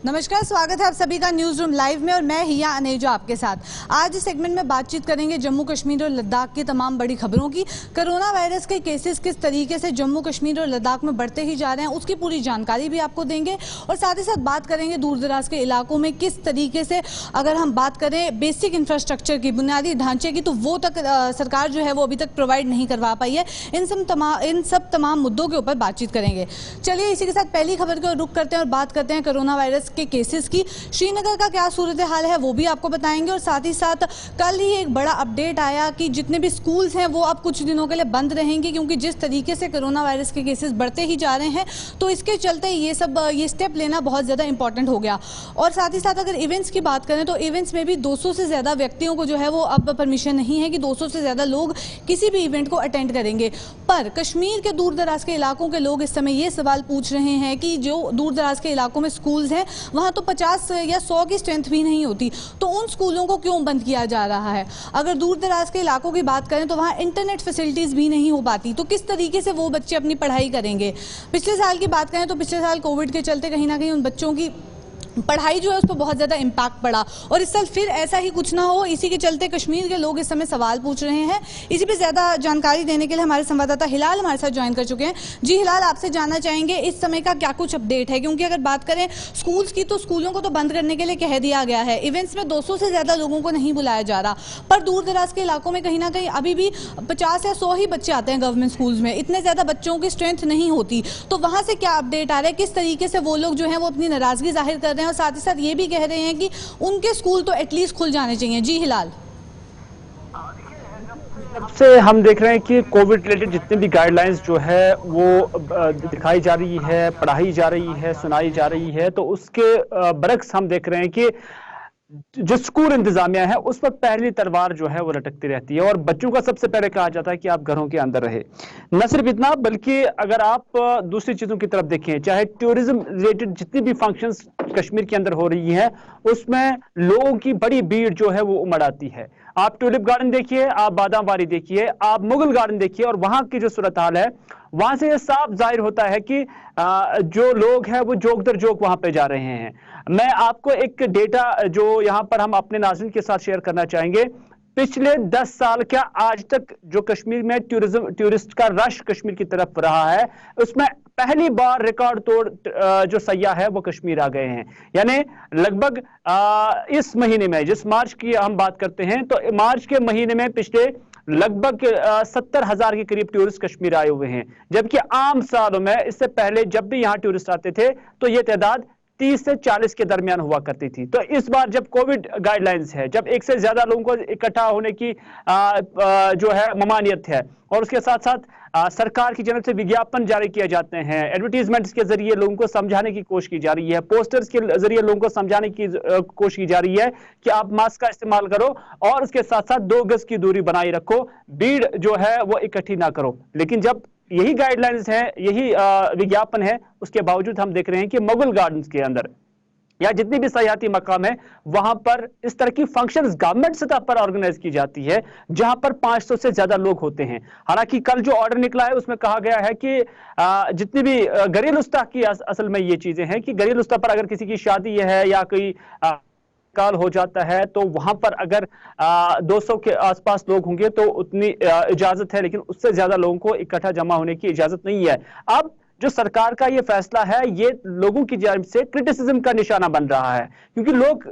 नमस्कार, स्वागत है आप सभी का न्यूज रूम लाइव में और मैं हिया अनेजा आपके साथ। आज इस सेगमेंट में बातचीत करेंगे जम्मू कश्मीर और लद्दाख की तमाम बड़ी खबरों की। कोरोना वायरस के केसेस किस तरीके से जम्मू कश्मीर और लद्दाख में बढ़ते ही जा रहे हैं, उसकी पूरी जानकारी भी आपको देंगे और साथ ही साथ बात करेंगे दूर दराज के इलाकों में किस तरीके से, अगर हम बात करें बेसिक इंफ्रास्ट्रक्चर की, बुनियादी ढांचे की, तो वो तक सरकार जो है वो अभी तक प्रोवाइड नहीं करवा पाई है। इन सब तमाम मुद्दों के ऊपर बातचीत करेंगे। चलिए इसी के साथ पहली खबर को रुख करते हैं और बात करते हैं कोरोना वायरस के केसेस की। श्रीनगर का क्या सूरत हाल है वो भी आपको बताएंगे और साथ ही साथ कल ही एक बड़ा अपडेट आया कि जितने भी स्कूल्स हैं वो अब कुछ दिनों के लिए बंद रहेंगे, क्योंकि जिस तरीके से कोरोना वायरस के केसेस बढ़ते ही जा रहे हैं तो इसके चलते ये स्टेप लेना बहुत ज़्यादा इंपॉर्टेंट हो गया। और साथ ही साथ अगर इवेंट्स की बात करें तो इवेंट्स में भी 200 से ज़्यादा व्यक्तियों को जो है वो अब परमिशन नहीं है कि 200 से ज़्यादा लोग किसी भी इवेंट को अटेंड करेंगे। पर कश्मीर के दूर दराज के इलाकों के लोग इस समय ये सवाल पूछ रहे हैं कि जो दूर दराज के इलाकों में स्कूल्स हैं वहाँ तो 50 या 100 की स्ट्रेंथ भी नहीं होती, तो उन स्कूलों को क्यों बंद किया जा रहा है। अगर दूर दराज के इलाकों की बात करें तो वहाँ इंटरनेट फैसिलिटीज़ भी नहीं हो पाती, तो किस तरीके से वो बच्चे अपनी पढ़ाई करेंगे। पिछले साल की बात करें तो पिछले साल कोविड के चलते कहीं ना कहीं उन बच्चों की पढ़ाई जो है उस पर बहुत ज़्यादा इम्पैक्ट पड़ा और इस साल फिर ऐसा ही कुछ ना हो, इसी के चलते कश्मीर के लोग इस समय सवाल पूछ रहे हैं। इसी पे ज़्यादा जानकारी देने के लिए हमारे संवाददाता हिलाल हमारे साथ ज्वाइन कर चुके हैं। जी हिलाल, आपसे जानना चाहेंगे इस समय का क्या कुछ अपडेट है, क्योंकि अगर बात करें स्कूल्स की तो स्कूलों को तो बंद करने के लिए कह दिया गया है, इवेंट्स में 200 से ज़्यादा लोगों को नहीं बुलाया जा रहा, पर दूर दराज के इलाकों में कहीं ना कहीं अभी भी 50 या 100 ही बच्चे आते हैं गवर्नमेंट स्कूल्स में, इतने ज़्यादा बच्चों की स्ट्रेंथ नहीं होती। तो वहाँ से क्या अपडेट आ रहा है, किस तरीके से वो लोग जो है वो अपनी नाराज़गी जाहिर कर रहे हैं और साथ ही साथ ये भी कह रहे हैं कि उनके स्कूल तो एटलीस्ट खुल जाने चाहिए। जी हिलाल, से हम देख रहे हैं कि कोविड रिलेटेड जितनी भी गाइडलाइंस जो है वो दिखाई जा रही है, पढ़ाई जा रही है, सुनाई जा रही है, तो उसके बरक्स हम देख रहे हैं कि जो स्कूल इंतजामिया है उस पर पहली तलवार जो है वो लटकती रहती है और बच्चों का सबसे पहले कहा जाता है कि आप घरों के अंदर रहे। न सिर्फ इतना, बल्कि अगर आप दूसरी चीजों की तरफ देखें, चाहे टूरिज्म रिलेटेड जितनी भी फंक्शंस कश्मीर के अंदर हो रही है उसमें लोगों की बड़ी भीड़ जो है वो उमड़ आती है। आप टूलिप गार्डन देखिए, आप बादाम वारी देखिए, आप मुगल गार्डन देखिए और वहां की जो सूरत हाल है वहां से साफ जाहिर होता है कि जो लोग हैं वो जोक दर जोक वहां पे जा रहे हैं। मैं आपको एक डेटा जो यहां पर हम अपने नाज़रीन के साथ शेयर करना चाहेंगे। पिछले 10 साल क्या आज तक जो कश्मीर में टूरिस्ट का रश कश्मीर की तरफ रहा है उसमें पहली बार रिकॉर्ड तोड़ जो सयाह है वो कश्मीर आ गए हैं। यानी लगभग इस महीने में, जिस मार्च की हम बात करते हैं, तो मार्च के महीने में पिछले लगभग 70,000 के करीब टूरिस्ट कश्मीर आए हुए हैं, जबकि आम सालों में इससे पहले जब भी यहाँ टूरिस्ट आते थे तो ये तादाद 30 से 40 के दरमियान हुआ करती थी। तो इस बार जब कोविड गाइडलाइंस है, जब एक से ज्यादा लोगों को इकट्ठा होने की जो है ममानियत है और उसके साथ साथ सरकार की जानब से विज्ञापन जारी किए जाते हैं, एडवर्टीजमेंट्स के जरिए लोगों को समझाने की कोशिश की जा रही है, पोस्टर्स के जरिए लोगों को समझाने की कोशिश की जा रही है कि आप मास्क का इस्तेमाल करो और उसके साथ साथ 2 गज की दूरी बनाए रखो, भीड़ जो है वो इकट्ठी ना करो। लेकिन जब यही गाइडलाइंस है, यही विज्ञापन है, उसके बावजूद हम देख रहे हैं कि मुगल गार्डन्स के अंदर या जितनी भी सयाहती मकाम है वहां पर इस तरह की फंक्शंस गवर्नमेंट सतह पर ऑर्गेनाइज की जाती है जहां पर 500 से ज्यादा लोग होते हैं। हालांकि कल जो ऑर्डर निकला है उसमें कहा गया है कि जितनी भी घरेलू की असल में ये चीजें हैं कि घरेलू स्तर पर अगर किसी की शादी है या कोई काल हो जाता है तो वहां पर अगर 200 के आसपास लोग होंगे तो उतनी इजाजत है, लेकिन उससे ज्यादा लोगों को इकट्ठा जमा होने की इजाजत नहीं है। अब जो सरकार का ये फैसला है ये लोगों की जानिब से क्रिटिसिज्म का निशाना बन रहा है, क्योंकि लोग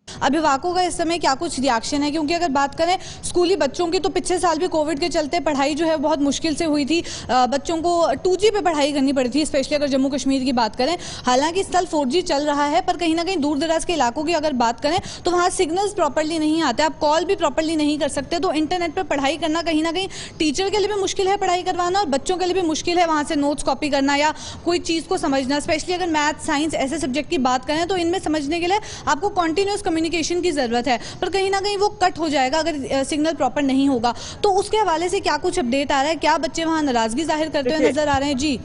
अभिभावकों का इस समय क्या कुछ रिएक्शन है, क्योंकि अगर बात करें स्कूली बच्चों की तो पिछले साल भी कोविड के चलते पढ़ाई जो है बहुत मुश्किल से हुई थी, बच्चों को 2G पे पढ़ाई करनी पड़ी थी, स्पेशली अगर जम्मू कश्मीर की बात करें। हालांकि इस साल 4G चल रहा है, पर कहीं ना कहीं दूर दराज के इलाकों की अगर बात करें तो वहाँ सिग्नल्स प्रॉपरली नहीं आते, आप कॉल भी प्रॉपरली नहीं कर सकते, तो इंटरनेट पर पढ़ाई करना कहीं ना कहीं टीचर के लिए भी मुश्किल है पढ़ाई करवाना और बच्चों के लिए भी मुश्किल है वहाँ से नोट्स कॉपी करना या कोई चीज़ को समझना। स्पेशली अगर मैथ, साइंस ऐसे सब्जेक्ट की बात करें तो इनमें समझने के लिए आपको कॉन्टिन्यूस कम्युनिकेशन की जरूरत है, पर कहीं ना कहीं वो कट हो जाएगा अगर सिग्नल प्रॉपर नहीं होगा। तो उसके हवाले से क्या कुछ अपडेट आ रहा है, क्या बच्चे वहां नाराजगी जाहिर करते हुए नजर आ रहे हैं? जी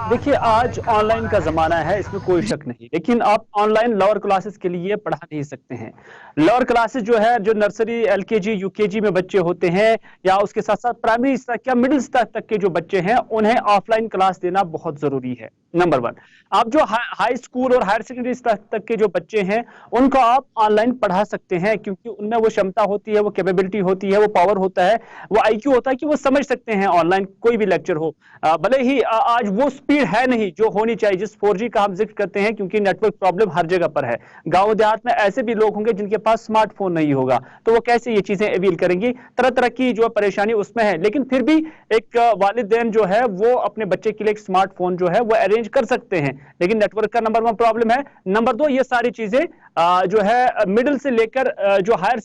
देखिए, आज ऑनलाइन का जमाना है, इसमें कोई शक नहीं, लेकिन आप ऑनलाइन लोअर क्लासेस के लिए पढ़ा नहीं सकते हैं। लोअर क्लासेस जो है, जो नर्सरी, एलकेजी, यूकेजी में बच्चे होते हैं, या उसके साथ साथ प्राइमरी स्तर या मिडिल स्तर तक के जो बच्चे हैं, उन्हें ऑफलाइन क्लास देना बहुत जरूरी है। नंबर 1। आप जो हाई स्कूल और हायर सेकेंडरी स्तर तक के जो बच्चे हैं, उनको आप ऑनलाइन पढ़ा सकते हैं, क्योंकि उनमें वो क्षमता होती है, वो कैपेबिलिटी होती है, वो पावर होता है, वो आईक्यू होता है कि वो समझ सकते हैं ऑनलाइन कोई भी लेक्चर हो। भले ही आज वो स्पीड है नहीं जो होनी चाहिए, जिस 4G का हम जिक्र करते हैं, क्योंकि नेटवर्क प्रॉब्लम हर जगह पर है। गांव देहात में ऐसे भी लोग होंगे जिनके पास स्मार्टफोन नहीं होगा, तो वो कैसे ये चीजें अवील करेंगे? तरह तरह की जो परेशानी उसमें है, लेकिन फिर भी एक वालिदैन जो है वो अपने बच्चे के लिए एक स्मार्टफोन जो है वो अरेंज कर सकते हैं, लेकिन नेटवर्क का नंबर 1 प्रॉब्लम है। नंबर 2, ये सारी चीजें जो है मिडिल से लेकर जो हायर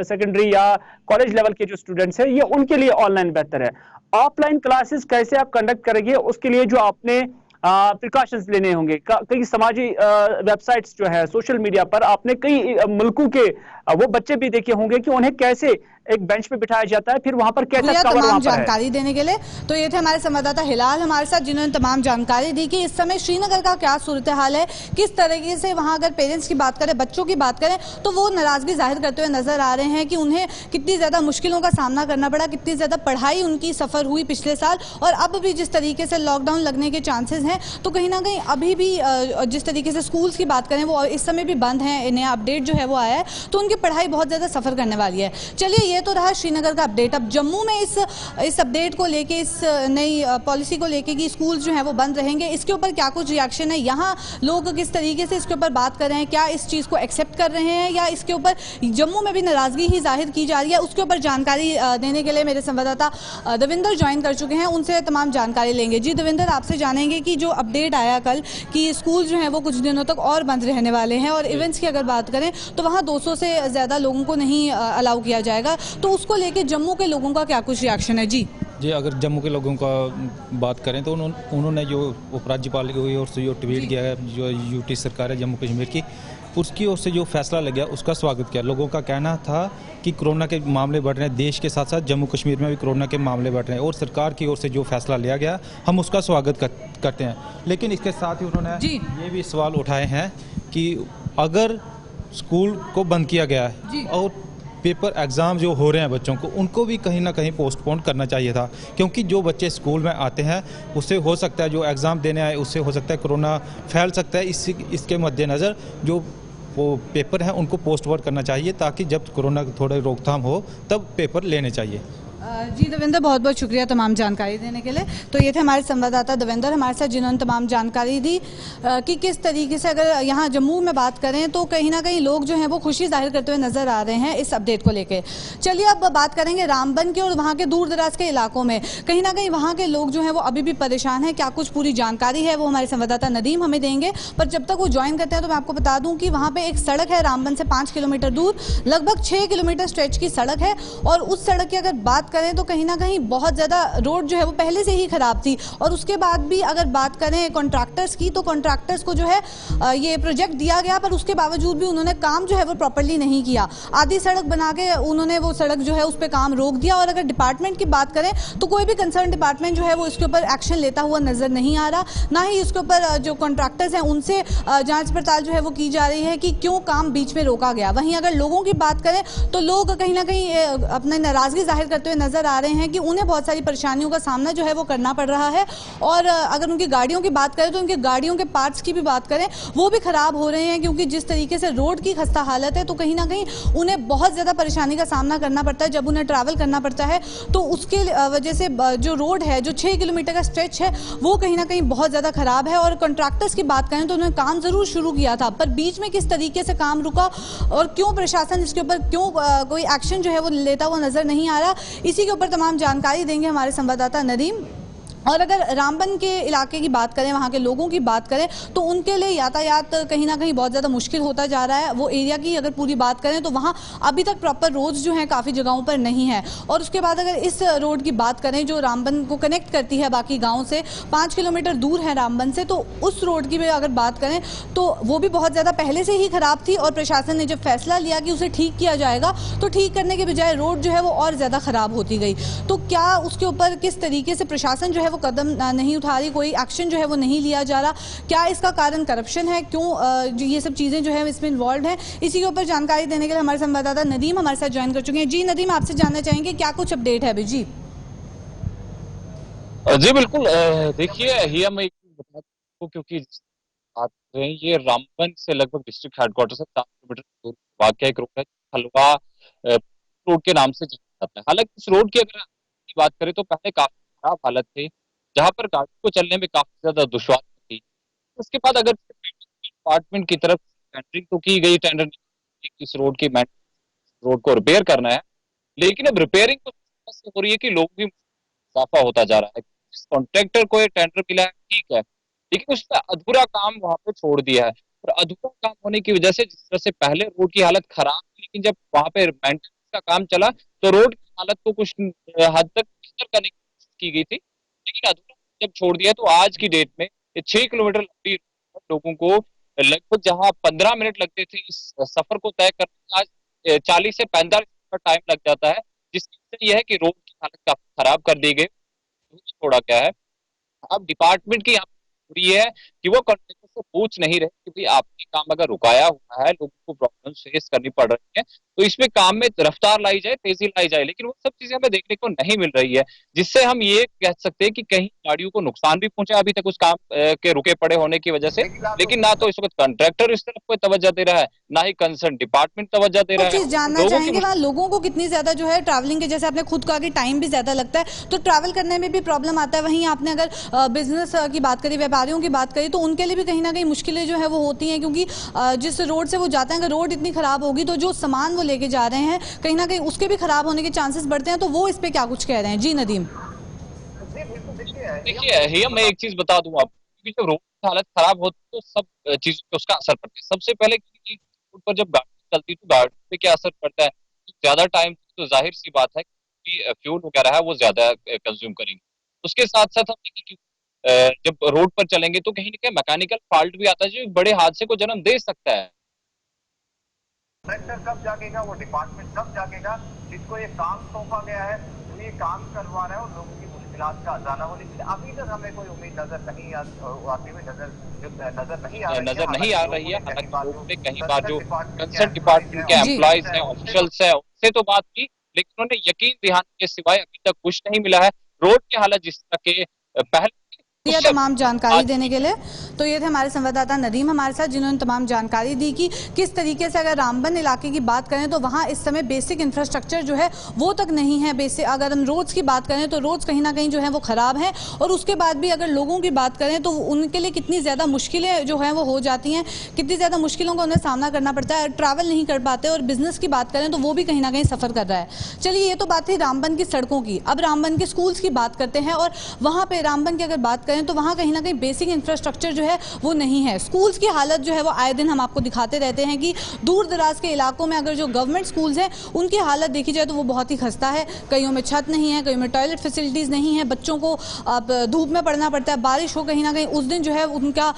सेकेंडरी या कॉलेज लेवल के जो स्टूडेंट्स हैं, ये उनके लिए ऑनलाइन बेहतर है। ऑफलाइन क्लासेस कैसे आप कंडक्ट करेंगे, उसके लिए जो आपने प्रिकॉशंस लेने होंगे। कई समाजी वेबसाइट्स जो है, सोशल मीडिया पर आपने कई मुल्कों के वो बच्चे भी देखे होंगे कि उन्हें कैसे एक बेंच पे बिठाया जाता है, फिर वहां पर कैसे तमाम जानकारी देने के लिए। तो ये थे हमारे संवाददाता हिलाल हमारे साथ, जिन्होंने तमाम जानकारी दी कि इस समय श्रीनगर का क्या सूरत हाल है, किस तरीके से वहां अगर पेरेंट्स की बात करें, बच्चों की बात करें, तो वो नाराजगी जाहिर करते हुए नजर आ रहे हैं कि उन्हें कितनी ज्यादा मुश्किलों का सामना करना पड़ा, कितनी ज्यादा पढ़ाई उनकी सफर हुई पिछले साल, और अब भी जिस तरीके से लॉकडाउन लगने के चांसेस हैं, तो कहीं ना कहीं अभी भी जिस तरीके से स्कूल्स की बात करें वो इस समय भी बंद हैं, नया अपडेट जो है वो आया है, तो उनकी पढ़ाई बहुत ज्यादा सफर करने वाली है। चलिए, ये तो रहा श्रीनगर का अपडेट। अब जम्मू में इस अपडेट को लेके, इस नई पॉलिसी को लेके कि स्कूल जो है वो बंद रहेंगे, इसके ऊपर क्या कुछ रिएक्शन है, यहाँ लोग किस तरीके से इसके ऊपर बात कर रहे हैं, क्या इस चीज़ को एक्सेप्ट कर रहे हैं या इसके ऊपर जम्मू में भी नाराजगी ही जाहिर की जा रही है, उसके ऊपर जानकारी देने के लिए मेरे संवाददाता दविंदर ज्वाइन कर चुके हैं, उनसे तमाम जानकारी लेंगे। जी दविंदर, आपसे जानेंगे कि जो अपडेट आया कल कि स्कूल जो है वो कुछ दिनों तक और बंद रहने वाले हैं, और इवेंट्स की अगर बात करें तो वहाँ 200 से ज़्यादा लोगों को नहीं अलाउ किया जाएगा, तो उसको लेके जम्मू के लोगों का क्या कुछ रिएक्शन है? जी, अगर जम्मू के लोगों का बात करें तो उन्होंने जो उपराज्यपाल की ओर से जो ट्वीट किया है, जो यूटी सरकार है जम्मू कश्मीर की, उसकी ओर से जो फैसला लग गया उसका स्वागत किया। लोगों का कहना था कि कोरोना के मामले बढ़ रहे हैं, देश के साथ साथ जम्मू कश्मीर में भी कोरोना के मामले बढ़ रहे हैं, और सरकार की ओर से जो फैसला लिया गया हम उसका स्वागत करते हैं। लेकिन इसके साथ ही उन्होंने ये भी सवाल उठाए हैं कि अगर स्कूल को बंद किया गया है और पेपर एग्ज़ाम जो हो रहे हैं बच्चों को, उनको भी कहीं ना कहीं पोस्टपोन करना चाहिए था, क्योंकि जो बच्चे स्कूल में आते हैं उससे हो सकता है, जो एग्ज़ाम देने आए उससे हो सकता है कोरोना फैल सकता है। इसके मद्देनज़र जो वो पेपर हैं उनको पोस्टपोन करना चाहिए, ताकि जब कोरोना की थोड़ी रोकथाम हो तब पेपर लेने चाहिए। जी दविंदर, बहुत बहुत शुक्रिया तमाम जानकारी देने के लिए। तो ये थे हमारे संवाददाता दविंदर हमारे साथ, जिन्होंने तमाम जानकारी दी कि किस तरीके से अगर यहाँ जम्मू में बात करें तो कहीं ना कहीं लोग जो हैं वो खुशी जाहिर करते हुए नजर आ रहे हैं इस अपडेट को लेके। चलिए, अब बात करेंगे रामबन की, और वहाँ के दूर दराज के इलाकों में कहीं ना कहीं वहाँ के लोग जो हैं वो अभी भी परेशान हैं। क्या कुछ पूरी जानकारी है वो हमारे संवाददाता नदीम हमें देंगे, पर जब तक वो ज्वाइन करते हैं तो मैं आपको बता दूँ कि वहाँ पर एक सड़क है रामबन से 5 किलोमीटर दूर, लगभग 6 किलोमीटर स्ट्रेच की सड़क है, और उस सड़क की अगर बात करें तो कहीं ना कहीं बहुत ज़्यादा रोड जो है वो पहले से ही खराब थी, और उसके बाद भी अगर बात करें कॉन्ट्रैक्टर्स की, तो कॉन्ट्रैक्टर्स को जो है ये प्रोजेक्ट दिया गया, पर उसके बावजूद भी उन्होंने काम जो है वो प्रॉपर्ली नहीं किया। आधी सड़क बना के उन्होंने वो सड़क जो है उस पर काम रोक दिया, और अगर डिपार्टमेंट की बात करें तो कोई भी कंसर्न डिपार्टमेंट जो है वो इसके ऊपर एक्शन लेता हुआ नजर नहीं आ रहा, ना ही इसके ऊपर जो कॉन्ट्रैक्टर्स हैं उनसे जाँच पड़ताल जो है वो की जा रही है कि क्यों काम बीच में रोका गया। वहीं अगर लोगों की बात करें तो लोग कहीं ना कहीं अपनी नाराजगी जाहिर करते हुए नजर आ रहे हैं कि उन्हें बहुत सारी परेशानियों का सामना जो है वो करना पड़ रहा है, और अगर उनकी गाड़ियों की बात करें तो उनकी गाड़ियों के पार्ट्स की भी बात करें वो भी खराब हो रहे हैं, क्योंकि जिस तरीके से रोड की खस्ता हालत है, तो कहीं ना कहीं उन्हें बहुत ज़्यादा परेशानी का सामना करना पड़ता है जब उन्हें ट्रैवल करना पड़ता है। तो उसके वजह से जो रोड है, जो 6 किलोमीटर का स्ट्रेच है, वो कहीं ना कहीं बहुत ज़्यादा खराब है। और कॉन्ट्रैक्टर्स की बात करें तो उन्होंने काम ज़रूर शुरू किया था, पर बीच में किस तरीके से काम रुका और क्यों प्रशासन इसके ऊपर क्यों कोई एक्शन जो है वो लेता हुआ नजर नहीं आ रहा, इसी के ऊपर तमाम जानकारी देंगे हमारे संवाददाता नदीम। और अगर रामबन के इलाके की बात करें, वहाँ के लोगों की बात करें, तो उनके लिए यातायात कहीं ना कहीं बहुत ज़्यादा मुश्किल होता जा रहा है। वो एरिया की अगर पूरी बात करें तो वहाँ अभी तक प्रॉपर रोड्स जो हैं काफ़ी जगहों पर नहीं है। और उसके बाद अगर इस रोड की बात करें जो रामबन को कनेक्ट करती है बाकी गाँव से, 5 किलोमीटर दूर है रामबन से, तो उस रोड की भी अगर बात करें तो वो भी बहुत ज़्यादा पहले से ही ख़राब थी, और प्रशासन ने जब फैसला लिया कि उसे ठीक किया जाएगा तो ठीक करने के बजाय रोड जो है वो और ज़्यादा ख़राब होती गई। तो क्या उसके ऊपर किस तरीके से प्रशासन जो है वो कदम नहीं उठा रही, कोई एक्शन जो है वो नहीं लिया जा रहा। क्या इसका कारण करप्शन है, क्यों ये सब चीज़ें जो है इसमें इन्वॉल्व हैं, इसी के ऊपर जानकारी देने के लिए हमारे संवाददाता नदीम हमारे साथ ज्वाइन कर चुके हैं। जी नदीम, आपसे जानना चाहेंगे क्या कुछ अपडेट है अभी? जी जी बिल्कुल। देखिए हिया मैं एक चीज़ बता दूं, क्योंकि बात कर रहे हैं ये रामबन से लगभग डिस्ट्रिक्ट हेडक्वार्टर से 4 किलोमीटर दूर वाक़ एक रोड है, हलवा रोड के नाम से जाना जाता है। हालांकि इस रोड की अगर की बात करें तो पहले काफी खराब हालत थी, जहां पर गाड़ी को चलने में काफी ज्यादा दुश्वारी थी। उसके बाद अगर डिपार्टमेंट की तरफ टेंडरिंग तो की गई, टेंडर इस रोड की रोड को रिपेयर करना है, लेकिन अब रिपेयरिंग तो समस्या हो रही है कि लोग भी इजाफा होता जा रहा है। जिस कॉन्ट्रैक्टर को ये टेंडर मिला है ठीक है, लेकिन उसने अधूरा काम वहां पे छोड़ दिया है, और अधूरा काम होने की वजह से जिस तरह से पहले रोड की हालत खराब थी, लेकिन जब वहां पे मेंटेनेंस का काम चला तो रोड की हालत को कुछ हद तक बेहतर करने की कोशिश की गई थी, लेकिन अधूरा जब छोड़ दिया तो आज की डेट में ये 6 किलोमीटर लंबी लोगों को लगभग जहां 15 मिनट लगते थे इस सफर को तय करने में, आज 40 से 45 मिनट का टाइम लग जाता है, जिसकी वजह यह है कि रोड की हालत काफी खराब कर दी गई। थोड़ा क्या है, अब डिपार्टमेंट की यहाँ पूरी है कि वो कॉन्ट्रैक्टर से पूछ नहीं रहे कि भाई आपने काम अगर रुकाया हुआ है, लोगों को प्रॉब्लम फेस करनी पड़ रही है, तो इसमें काम में रफ्तार लाई जाए, तेजी लाई जाए, लेकिन वो सब चीजें हमें देखने को नहीं मिल रही है, जिससे हम ये कह सकते हैं कि कहीं गाड़ियों को नुकसान भी पहुंचा अभी तक उस काम के रुके पड़े होने की वजह से। लेकिन ना तो इस वक्त कॉन्ट्रैक्टर इस तरफ कोई तवज्जो दे रहा है, ना ही कंसर्न डिपार्टमेंट तवज्जो दे रहा है। चीज जानना चाहेंगे वहाँ लोगों को कितनी ज्यादा जो है ट्रैवलिंग के, जैसे आपने खुद कहा कि टाइम भी ज्यादा लगता है, तो ट्रैवल करने में भी प्रॉब्लम आता है। वहीं आपने अगर बिजनेस की बात करी, व्यापारियों की बात करी, तो उनके लिए भी कहीं ना कहीं मुश्किलें जो है वो होती हैं, क्योंकि जिस रोड से वो जाते हैं अगर रोड इतनी खराब होगी तो जो सामान वो लेके जा रहे हैं कहीं ना कहीं उसके भी खराब होने के चांसेस बढ़ते हैं। तो वो इस पे क्या कुछ कह रहे हैं? जी नदीम। देखिए मैं एक चीज बता दूं आपको, क्योंकि जब रोड की हालत खराब होती है तो सब चीजों पे उसका असर पड़ता है। सबसे पहले रोड पर जब गाड़ी चलती है तो गाड़ी पे क्या असर पड़ता है, तो ज्यादा टाइम तो जाहिर सी बात है कि फ्यूल वगैरह है वो ज्यादा कंज्यूम करेंगे। उसके साथ साथ हम देखिए कि जब रोड पर चलेंगे तो कहीं ना कहीं मैकेनिकल फॉल्ट भी आता है, जो एक बड़े हादसे को जन्म दे सकता है। कलेक्टर कब जागेगा, वो डिपार्टमेंट कब जागेगा जिसको ये काम सौंपा गया है, जो ये काम करवा रहा है और लोगों की मुश्किलात का अजाना होने के लिए अभी तक हमें कोई उम्मीद नजर नहीं आती हुई नजर नहीं आ रही है। हालांकि कई बार जो कंसर्न डिपार्टमेंट के एम्प्लॉयज हैं, ऑफिशियल्स हैं, उनसे तो बात की, लेकिन उन्हें यकीन दिलाने के सिवाय अभी तक कुछ नहीं मिला है। रोड की हालत जिस तरह के पहले ये तमाम जानकारी देने के लिए तो ये थे हमारे संवाददाता नदीम हमारे साथ, जिन्होंने तमाम जानकारी दी कि किस तरीके से अगर रामबन इलाके की बात करें तो वहाँ इस समय बेसिक इंफ्रास्ट्रक्चर जो है वो तक नहीं है। बेसिक अगर हम रोड्स की बात करें तो रोड्स कहीं ना कहीं जो है वो ख़राब हैं, और उसके बाद भी अगर लोगों की बात करें तो उनके लिए कितनी ज़्यादा मुश्किलें जो हैं वो हो जाती हैं, कितनी ज़्यादा मुश्किलों का उन्हें सामना करना पड़ता है, ट्रैवल नहीं कर पाते। और बिजनेस की बात करें तो वो भी कहीं ना कहीं सफ़र कर रहा है। चलिए ये तो बात थी रामबन की सड़कों की, अब रामबन के स्कूल्स की बात करते हैं। और वहाँ पर रामबन की अगर बात करें तो वहाँ कहीं ना कहीं बेसिक इंफ्रास्ट्रक्चर जो है वो नहीं है। स्कूल्स की हालत जो है वो आए दिन हम आपको दिखाते रहते हैं कि दूर दराज के इलाकों में अगर जो गवर्नमेंट स्कूल्स हैं उनकी हालत देखी जाए तो वो बहुत ही खस्ता है। कईयों में छत नहीं है, कईयों में टॉयलेट फैसिलिटीज़ नहीं है, बच्चों को अब धूप में पढ़ना पड़ता है, बारिश हो कहीं ना कहीं उस दिन जो है उनका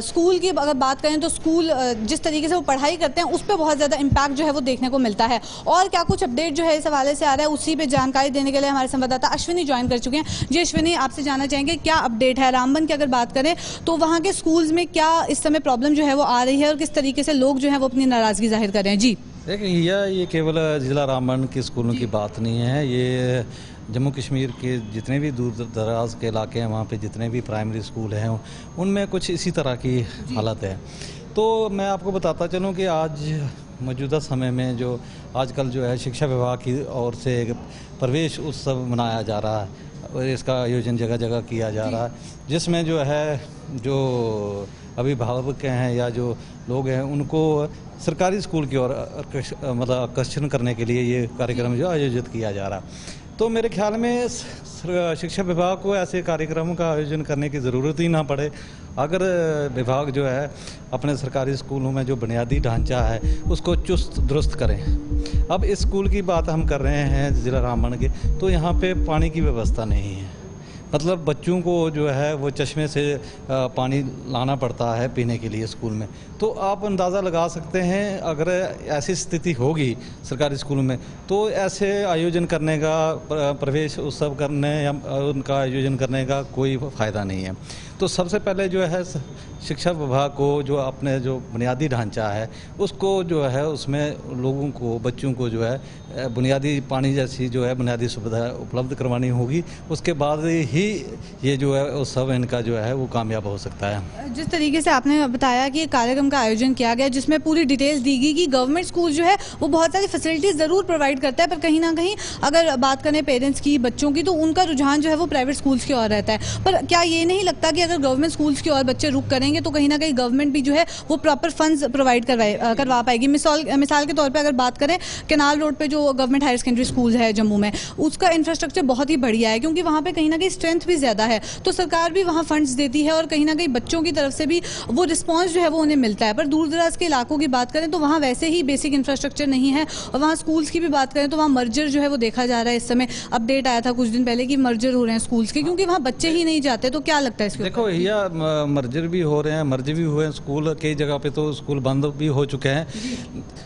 स्कूल की अगर बात करें तो स्कूल जिस तरीके से वो पढ़ाई करते हैं उस पर बहुत ज़्यादा इम्पैक्ट जो है वो देखने को मिलता है। और क्या कुछ अपडेट जो है इस हवाले से आ रहा है, उसी पर जानकारी देने के लिए हमारे संवाददाता अश्विनी ज्वाइन कर चुके हैं। जी अश्विनी, आपसे जानना चाहेंगे क्या अपडेट है रामबन की अगर बात करें तो वहाँ के स्कूल्स में क्या इस समय प्रॉब्लम जो है वो आ रही है और किस तरीके से लोग जो है वो अपनी नाराज़गी जाहिर कर रहे हैं? जी देखिए ये केवल ज़िला रामबन के स्कूलों की बात नहीं है, ये जम्मू कश्मीर के जितने भी दूर दराज के इलाके हैं वहाँ पे जितने भी प्राइमरी स्कूल हैं उनमें कुछ इसी तरह की हालत है। तो मैं आपको बताता चलूँ कि आज मौजूदा समय में जो आजकल जो है शिक्षा विभाग की ओर से एक प्रवेश उत्सव मनाया जा रहा है और इसका आयोजन जगह जगह किया जा रहा है, जिसमें जो है जो अभिभावक हैं या जो लोग हैं उनको सरकारी स्कूल की ओर मतलब आकर्षण करने के लिए ये कार्यक्रम जो आयोजित किया जा रहा है। तो मेरे ख्याल में शिक्षा विभाग को ऐसे कार्यक्रमों का आयोजन करने की ज़रूरत ही ना पड़े अगर विभाग जो है अपने सरकारी स्कूलों में जो बुनियादी ढांचा है उसको चुस्त दुरुस्त करें। अब इस स्कूल की बात हम कर रहे हैं ज़िला रामबन के, तो यहाँ पे पानी की व्यवस्था नहीं है। मतलब बच्चों को जो है वो चश्मे से पानी लाना पड़ता है पीने के लिए स्कूल में। तो आप अंदाज़ा लगा सकते हैं अगर ऐसी स्थिति होगी सरकारी स्कूलों में तो ऐसे आयोजन करने का, प्रवेश उत्सव करने या उनका आयोजन करने का कोई फ़ायदा नहीं है। तो सबसे पहले जो है शिक्षा विभाग को जो अपने जो बुनियादी ढांचा है उसको जो है उसमें लोगों को, बच्चों को जो है बुनियादी पानी जैसी जो है बुनियादी सुविधा उपलब्ध करवानी होगी। उसके बाद ही ये जो है उत्सव इनका जो है वो कामयाब हो सकता है। जिस तरीके से आपने बताया कि कार्यक्रम का आयोजन किया गया जिसमें पूरी डिटेल्स दी गई कि गवर्नमेंट स्कूल जो है वो बहुत सारी फैसिलिटीज़ ज़रूर प्रोवाइड करता है, पर कहीं ना कहीं अगर बात करें पेरेंट्स की, बच्चों की, तो उनका रुझान जो है वो प्राइवेट स्कूल्स की ओर रहता है। पर क्या ये नहीं लगता कि अगर गवर्नमेंट स्कूल्स की ओर बच्चे रुक करेंगे तो कहीं ना कहीं गवर्नमेंट भी जो है वो प्रॉपर फंड्स प्रोवाइड करवा पाएगी? मिसाल के तौर पे अगर बात करें, केनाल रोड पे जो गवर्नमेंट हायर सेकेंडरी स्कूल है जम्मू में, उसका इंफ्रास्ट्रक्चर बहुत ही बढ़िया है क्योंकि वहाँ पे कहीं ना कहीं स्ट्रेंथ भी ज़्यादा है, तो सरकार भी वहाँ फंड्स देती है और कहीं ना कहीं बच्चों की तरफ से भी वो रिस्पॉन्स जो है वो उन्हें मिलता है। पर दूर दराज के इलाकों की बात करें तो वहाँ वैसे ही बेसिक इंफ्रास्ट्रक्चर नहीं है, और वहाँ स्कूल्स की भी बात करें तो वहाँ मर्जर जो है वो देखा जा रहा है। इस समय अपडेट आया था कुछ दिन पहले कि मर्जर हो रहे हैं स्कूल्स के, क्योंकि वहाँ बच्चे ही नहीं जाते। तो क्या लगता है इसके? देखो भैया, मर्जर भी हो रहे हैं, मर्ज भी हुए हैं स्कूल, कई जगह पे तो स्कूल बंद भी हो चुके हैं।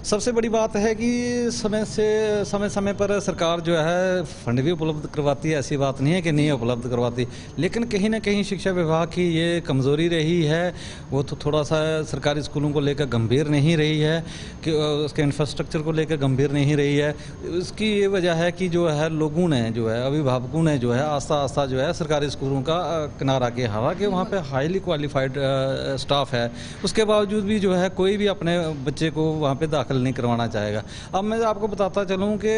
सबसे बड़ी बात है कि समय पर सरकार जो है फंड भी उपलब्ध करवाती है, ऐसी बात नहीं है कि नहीं उपलब्ध करवाती, लेकिन कहीं ना कहीं शिक्षा विभाग की ये कमज़ोरी रही है, वो तो थोड़ा सा सरकारी स्कूलों को लेकर गंभीर नहीं रही है, कि उसके इंफ्रास्ट्रक्चर को लेकर गंभीर नहीं रही है। इसकी ये वजह है कि जो है लोगों ने जो है, अभिभावकों ने जो है आस्ता जो है सरकारी स्कूलों का किनारा किया, हालांकि वहाँ पे हाईली क्वालिफाइड स्टाफ है, उसके बावजूद भी जो है कोई भी अपने बच्चे को वहाँ पे दाखिल नहीं करवाना चाहेगा। अब मैं आपको बताता चलूँ कि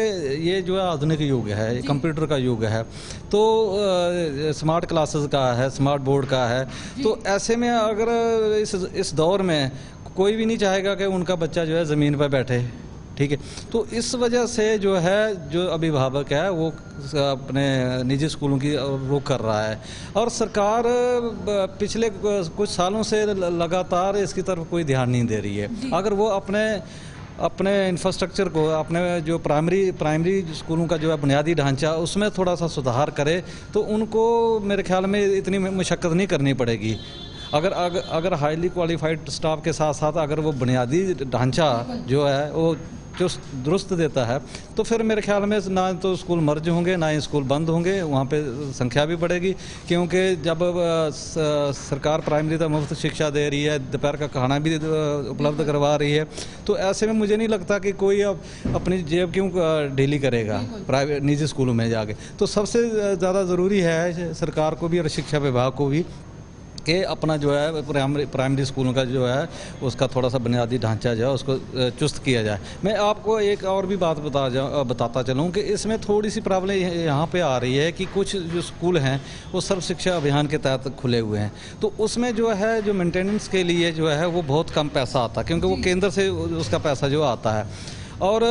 ये जो है आधुनिक युग है, कंप्यूटर का युग है, तो स्मार्ट क्लासेस का है, स्मार्ट बोर्ड का है, तो ऐसे में अगर इस दौर में कोई भी नहीं चाहेगा कि उनका बच्चा जो है ज़मीन पर बैठे, ठीक है। तो इस वजह से जो है जो अभिभावक है वो अपने निजी स्कूलों की रुख कर रहा है, और सरकार पिछले कुछ सालों से लगातार इसकी तरफ कोई ध्यान नहीं दे रही है। अगर वो अपने इंफ्रास्ट्रक्चर को, अपने जो प्राइमरी स्कूलों का जो है बुनियादी ढांचा उसमें थोड़ा सा सुधार करे तो उनको मेरे ख्याल में इतनी मशक्क़त नहीं करनी पड़ेगी। अगर हाईली क्वालिफाइड स्टाफ के साथ साथ अगर वो बुनियादी ढांचा जो है वो जो दुरुस्त देता है तो फिर मेरे ख्याल में ना तो स्कूल मर्ज होंगे, ना ही स्कूल बंद होंगे, वहाँ पे संख्या भी बढ़ेगी। क्योंकि जब सरकार प्राइमरी तक मुफ्त शिक्षा दे रही है, दोपहर का खाना भी उपलब्ध करवा रही है, तो ऐसे में मुझे नहीं लगता कि कोई अब अपनी जेब क्यों ढीली करेगा प्राइवेट निजी स्कूलों में जाके। तो सबसे ज़्यादा ज़रूरी है सरकार को भी और शिक्षा विभाग को भी कि अपना जो है प्राइमरी स्कूलों का जो है उसका थोड़ा सा बुनियादी ढांचा जो है उसको चुस्त किया जाए। मैं आपको एक और भी बात बताता चलूँ कि इसमें थोड़ी सी प्रॉब्लम यहाँ पे आ रही है कि कुछ जो स्कूल हैं वो सर्व शिक्षा अभियान के तहत खुले हुए हैं, तो उसमें जो है जो मेंटेनेंस के लिए जो है वो बहुत कम पैसा आता है, क्योंकि वो केंद्र से उसका पैसा जो आता है, और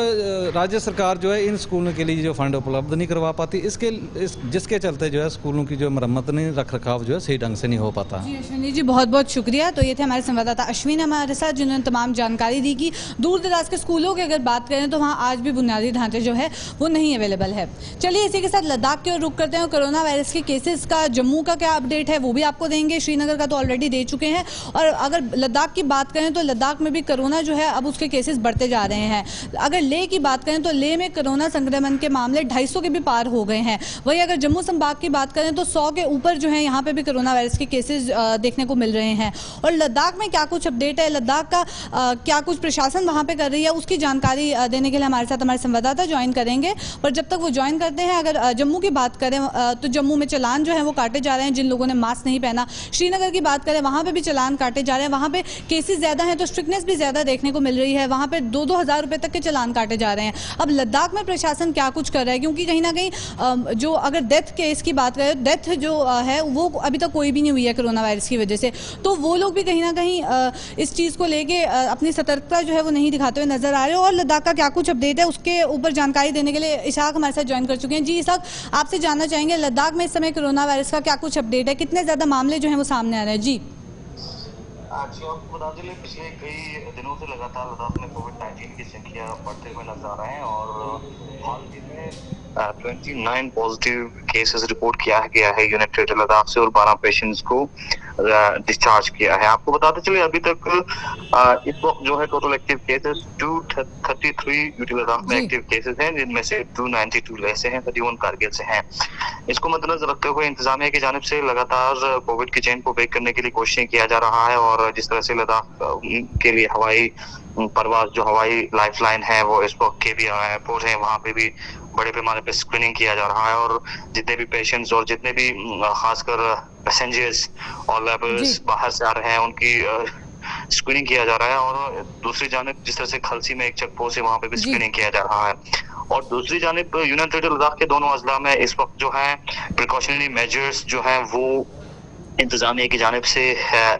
राज्य सरकार जो है इन स्कूलों के लिए जो फंड उपलब्ध नहीं करवा पाती, जिसके चलते जो है स्कूलों की जो मरम्मत नहीं, रख रखाव जो है सही ढंग से नहीं हो पाता। जी अश्विनी जी, बहुत बहुत शुक्रिया। तो ये थे हमारे संवाददाता अश्विन हमारे साथ, जिन्होंने तमाम जानकारी दी कि दूर दराज के स्कूलों की अगर बात करें तो वहाँ आज भी बुनियादी ढांचे जो है वो नहीं अवेलेबल है। चलिए इसी के साथ लद्दाख की ओर रुख करते हैं। कोरोना वायरस के केसेस का जम्मू का क्या अपडेट है वो भी आपको देंगे, श्रीनगर का तो ऑलरेडी दे चुके हैं, और अगर लद्दाख की बात करें तो लद्दाख में भी कोरोना जो है अब उसके केसेस बढ़ते जा रहे हैं। अगर लेह की बात करें तो लेह में कोरोना संक्रमण के मामले 250 के भी पार हो गए हैं। वहीं अगर जम्मू संभाग की बात करें तो 100 के ऊपर जो है यहाँ पे भी कोरोना वायरस के केसेस देखने को मिल रहे हैं। और लद्दाख में क्या कुछ अपडेट है, लद्दाख का क्या कुछ प्रशासन वहाँ पे कर रही है, उसकी जानकारी देने के लिए हमारे साथ हमारे संवाददाता ज्वाइन करेंगे। पर जब तक वो ज्वाइन करते हैं, अगर जम्मू की बात करें तो जम्मू में चालान जो है वो काटे जा रहे हैं जिन लोगों ने मास्क नहीं पहना। श्रीनगर की बात करें, वहाँ पे भी चालान काटे जा रहे हैं। वहाँ पे केसेस ज़्यादा हैं तो स्ट्रिक्टनेस भी ज़्यादा देखने को मिल रही है, वहाँ पे 2-2 हज़ार रुपये तक के चालान काटे जा रहे हैं। अब लद्दाख में प्रशासन क्या कुछ कर रहा है, क्योंकि कहीं ना कहीं जो अगर डेथ केस की बात करें, डेथ जो है वो अभी तक कोई भी नहीं हुई है कोरोना वायरस की वजह से, तो वो लोग भी कहीं ना कहीं इस चीज़ को लेके अपनी सतर्कता जो है वो नहीं दिखाते हुए नजर आ रहे हो। और लद्दाख का क्या कुछ अपडेट है उसके ऊपर जानकारी देने के लिए इशाक हमारे साथ ज्वाइन कर चुके हैं। जी इशाक, आपसे जानना चाहेंगे लद्दाख में इस समय कोरोना वायरस का क्या कुछ अपडेट है, कितने ज़्यादा मामले जो हैं वो सामने आ रहे हैं? जी अच्छा, आपको बता दें पिछले कई दिनों से लगातार लद्दाख में कोविड-19 की संख्या बढ़ते हुए नजर आ रहे हैं और हाल ही में 29 पॉजिटिव केसेस रिपोर्ट किया गया है यूनिट टेरिटरी लद्दाख से और 12 पेशेंट्स को डिस्चार्ज किया है। आपको बताते चले अभी तक इस वक्त जो है total active cases 233 UT Ladakh में एक्टिव केसेस हैं, जिनमें से 292 लेह से हैं, 31 कारगिल से हैं। इसको मद्देनजर रखते हुए इंतजामिया की जानिब से लगातार कोविड की चेन को ब्रेक करने के लिए कोशिशें किया जा रहा है और जिस तरह से लद्दाख के लिए हवाई परवाज जो हवाई लाइफलाइन है वो इस वक्त के भी एयरपोर्ट है, वहाँ पे भी बड़े पैमाने पे स्क्रीनिंग किया जा रहा है और जितने भी पेशेंट्स और जितने भी खासकर पैसेंजर्स और लेबर्स बाहर से आ रहे हैं उनकी स्क्रीनिंग किया जा रहा है और दूसरी जानिब जिस तरह से खलसी में एक चेक पोस्ट है वहाँ पे भी स्क्रीनिंग किया जा रहा है और दूसरी जानिब यूनियन टेरिटरी लद्दाख के दोनों अजला में इस वक्त जो है प्रिकॉशनरी मेजर्स जो है वो इंतजामिया की जानिब से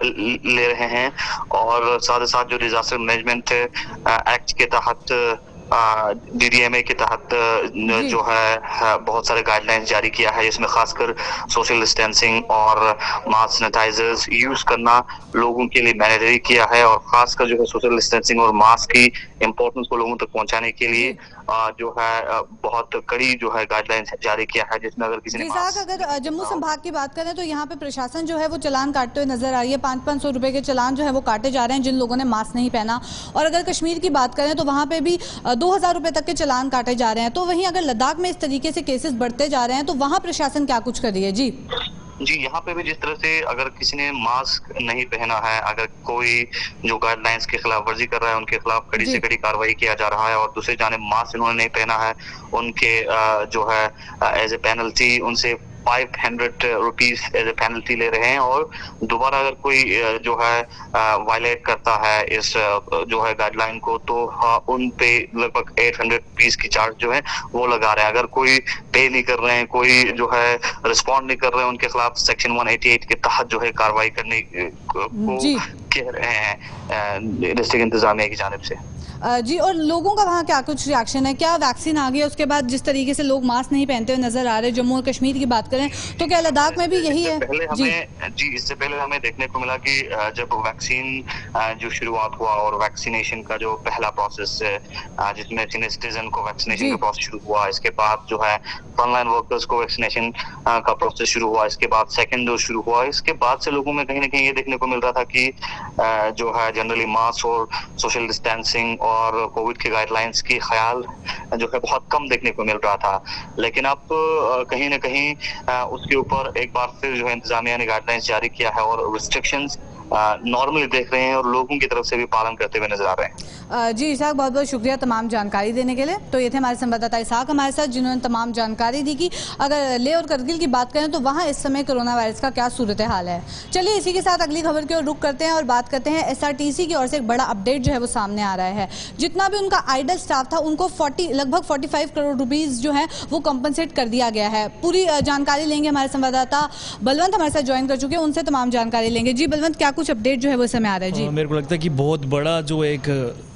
ले रहे हैं और साथ ही साथ जो डिजास्टर मैनेजमेंट एक्ट के तहत DDMA के तहत जो है बहुत सारे गाइडलाइंस जारी किया है, जिसमें खासकर सोशल डिस्टेंसिंग और मास्क सैनिटाइजर्स यूज करना लोगों के लिए मैंडेटरी किया है और खासकर जो है सोशल डिस्टेंसिंग और मास्क की इम्पोर्टेंस को लोगों तक पहुंचाने के लिए जो है बहुत कड़ी जो है गाइडलाइंस जारी किया है, जिसमें अगर किसी ने अगर जम्मू संभाग की बात करें तो यहाँ पे प्रशासन जो है वो चालान काटते हुए नजर आ रही है। 500-500 रुपए के चालान जो है वो काटे जा रहे हैं जिन लोगों ने मास्क नहीं पहना और अगर कश्मीर की बात करें तो वहाँ पे भी 2000 रुपए तक के चालान काटे जा रहे हैं। तो वहीं अगर लद्दाख में इस तरीके से केसेस बढ़ते जा रहे हैं तो वहाँ प्रशासन क्या कुछ कर रही है? जी, यहाँ पे भी जिस तरह से अगर किसी ने मास्क नहीं पहना है, अगर कोई जो गाइडलाइंस की खिलाफ वर्जी कर रहा है उनके खिलाफ कड़ी से कड़ी कार्रवाई किया जा रहा है और दूसरी जानिब मास्क इन्होंने नहीं पहना है उनके जो है एज ए पेनल्टी उनसे 500 रुपीज एज ए पेनल्टी ले रहे हैं और दोबारा अगर कोई जो है वायलेट करता है इस जो है गाइडलाइन को तो उन पे लगभग 800 रुपीज की चार्ज जो है वो लगा रहे हैं। अगर कोई पे नहीं कर रहे हैं, कोई जो है रिस्पॉन्ड नहीं कर रहे हैं, उनके खिलाफ सेक्शन 188 के तहत जो है कार्रवाई करने को कह रहे हैं डिस्ट्रिक्ट इंतजामिया की जानिब से। जी, और लोगों का वहाँ क्या कुछ रिएक्शन है? क्या वैक्सीन आ गई है उसके बाद जिस तरीके से लोग मास्क नहीं पहनते हुए नजर आ रहे हैं जम्मू और कश्मीर की बात करें तो क्या लद्दाख में भी यही है? इससे पहले हमें देखने को मिला कि जब वैक्सीन जो शुरुआत हुआ और वैक्सीनेशन का जो पहला प्रोसेस जिसमें सीनियर सिटीजन को वैक्सीनेशन का प्रोसेस शुरू हुआ, इसके बाद जो है फ्रंटलाइन वर्कर्स को वैक्सीनेशन का प्रोसेस शुरू हुआ, इसके बाद सेकेंड डोज शुरू हुआ, इसके बाद से लोगों में कहीं ना कहीं ये देखने को मिल रहा था कि जो है जनरली मास्क और सोशल डिस्टेंसिंग और कोविड के गाइडलाइंस की ख्याल जो है बहुत कम देखने को मिल रहा था। लेकिन अब कहीं ना कहीं उसके ऊपर एक बार फिर जो है इंतजामिया ने गाइडलाइंस जारी किया है और रिस्ट्रिक्शंस नॉर्मली देख रहे हैं और लोगों की तरफ से भी पालन करते हुए नजर आ रहे हैं। जी इसाक, बहुत बहुत शुक्रिया तमाम जानकारी देने के लिए। तो ये थे हमारे संवाददाता इसाक हमारे साथ जिन्होंने तमाम जानकारी दी कि अगर लेह और करगिल की बात करें तो वहाँ इस समय कोरोना वायरस का क्या सूरत हाल है। चलिए इसी के साथ अगली खबर की ओर रुख करते हैं और बात करते हैं SRTC की ओर से एक बड़ा अपडेट जो है वो सामने आ रहा है। जितना भी उनका आइडल स्टाफ था उनको लगभग 45 करोड़ रुपीज जो है वो कंपनसेट कर दिया गया है। पूरी जानकारी लेंगे, हमारे संवाददाता बलवंत हमारे साथ ज्वाइन कर चुके हैं, उनसे तमाम जानकारी लेंगे। जी बलवंत, क्या कुछ अपडेट जो है वो समय आ रहा है? जी मेरे को लगता है कि बहुत बड़ा जो एक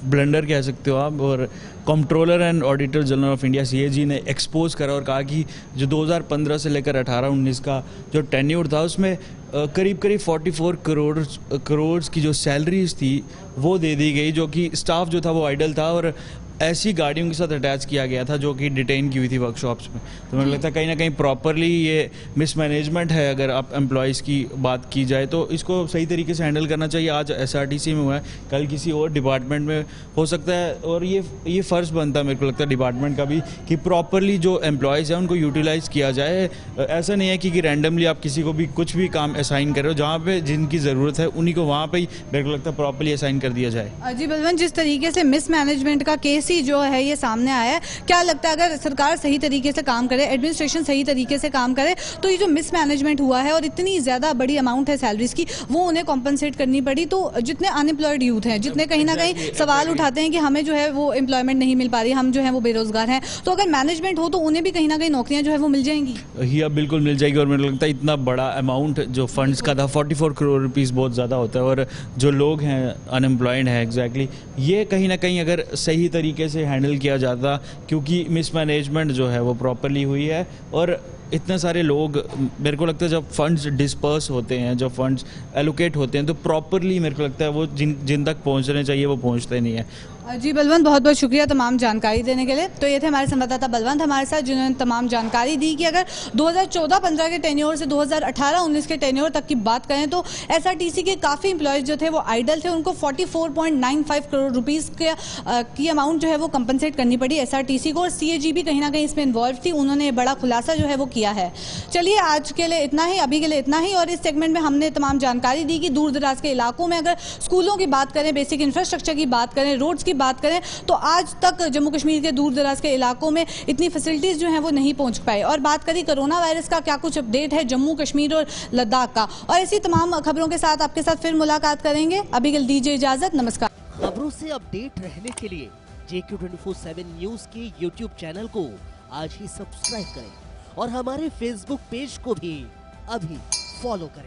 ब्लंडर कह सकते हो आप, और controller and auditor general of India CAG ने एक्सपोज करा और कहा कि जो 2015 से लेकर 18-19 का जो टेन्योर था उसमें करीब 44 करोड़ की जो सैलरीज थी वो दे दी गई, जो कि स्टाफ जो था वो आइडल था और ऐसी गाड़ियों के साथ अटैच किया गया था जो कि डिटेन की हुई थी वर्कशॉप्स में। तो मुझे लगता है कहीं ना कहीं प्रॉपरली ये मिसमैनेजमेंट है। अगर आप एम्प्लॉयज़ की बात की जाए तो इसको सही तरीके से हैंडल करना चाहिए। आज SRTC में हुआ है, कल किसी और डिपार्टमेंट में हो सकता है और ये फ़र्ज़ बनता है मेरे को लगता है डिपार्टमेंट का भी कि प्रॉपरली जो एम्प्लॉयज़ हैं उनको यूटिलाइज़ किया जाए। ऐसा नहीं है कि रैंडमली आप किसी को भी कुछ भी काम असाइन कर रहे हो, जहाँ पर जिनकी ज़रूरत है उन्हीं को वहाँ पर ही मेरे को लगता है प्रॉपरली असाइन कर दिया जाए। जी बलवंत, जिस तरीके से मिसमैनेजमेंट का केस ही जो है ये सामने आया है, क्या लगता है अगर सरकार सही तरीके से काम करे, एडमिनिस्ट्रेशन सही तरीके से काम करे तो ये जो मिसमैनेजमेंट हुआ है और इतनी ज्यादा बड़ी अमाउंट है सैलरीज की वो उन्हें कॉम्पनसेट करनी पड़ी, तो जितने अनएम्प्लॉयड यूथ हैं, जितने कहीं ना कहीं सवाल उठाते हैं कि हमें जो है वो एम्प्लॉयमेंट नहीं मिल पा रही, हम जो है वो बेरोजगार हैं, तो अगर मैनेजमेंट हो तो उन्हें भी कहीं ना कहीं नौकरियां जो है वो मिल जाएंगी। ही बिल्कुल मिल जाएगी और मुझे लगता है इतना बड़ा अमाउंट जो फंड्स का था 44 करोड़ रुपीस बहुत ज़्यादा होता है और जो लोग हैं अनएम्प्लॉयड हैं एग्जैक्टली, ये कहीं ना कहीं अगर सही तरीके से हैंडल किया जाता, क्योंकि मिसमैनेजमेंट जो है वो प्रॉपरली हुई है और इतने सारे लोग, मेरे को लगता है जब फंड्स डिस्पर्स होते हैं, जब फंड्स एलोकेट होते हैं, तो प्रॉपरली मेरे को लगता है वो जिन तक पहुंचने चाहिए वो पहुंचते नहीं है। जी बलवंत, बहुत बहुत शुक्रिया तमाम जानकारी देने के लिए। तो ये थे हमारे संवाददाता बलवंत हमारे साथ, जिन्होंने तमाम जानकारी दी कि अगर 2014-15 के टेन्योर से 2018-19 के टेन्योर तक की बात करें तो एसआरटीसी के काफ़ी एम्प्लॉयज़ जो थे वो आइडल थे, उनको 44.95 करोड़ रुपीज़ की अमाउंट जो है वो कंपनसेट करनी पड़ी एसआरटीसी को, और सीएजी भी कहीं ना कहीं इसमें इन्वॉल्व थी। उन्होंने बड़ा खुलासा जो है वो किया है। चलिए आज के लिए इतना ही, अभी के लिए इतना ही। और इस सेगमेंट में हमने तमाम जानकारी दी कि दूर दराज के इलाकों में अगर स्कूलों की बात करें, बेसिक इंफ्रास्ट्रक्चर की बात करें, रोड्स की बात करें, तो आज तक जम्मू कश्मीर के दूर दराज के इलाकों में इतनी फैसिलिटीज जो हैं वो नहीं पहुंच पाए। और बात करी कोरोना वायरस का क्या कुछ अपडेट है जम्मू कश्मीर और लद्दाख का, और ऐसी तमाम खबरों के साथ आपके साथ फिर मुलाकात करेंगे। अभी के लिए दीजिए इजाजत, नमस्कार। खबरों से अपडेट रहने के लिए JQ24/7 न्यूज के YouTube चैनल को आज ही सब्सक्राइब करें और हमारे Facebook पेज को भी अभी फॉलो करें।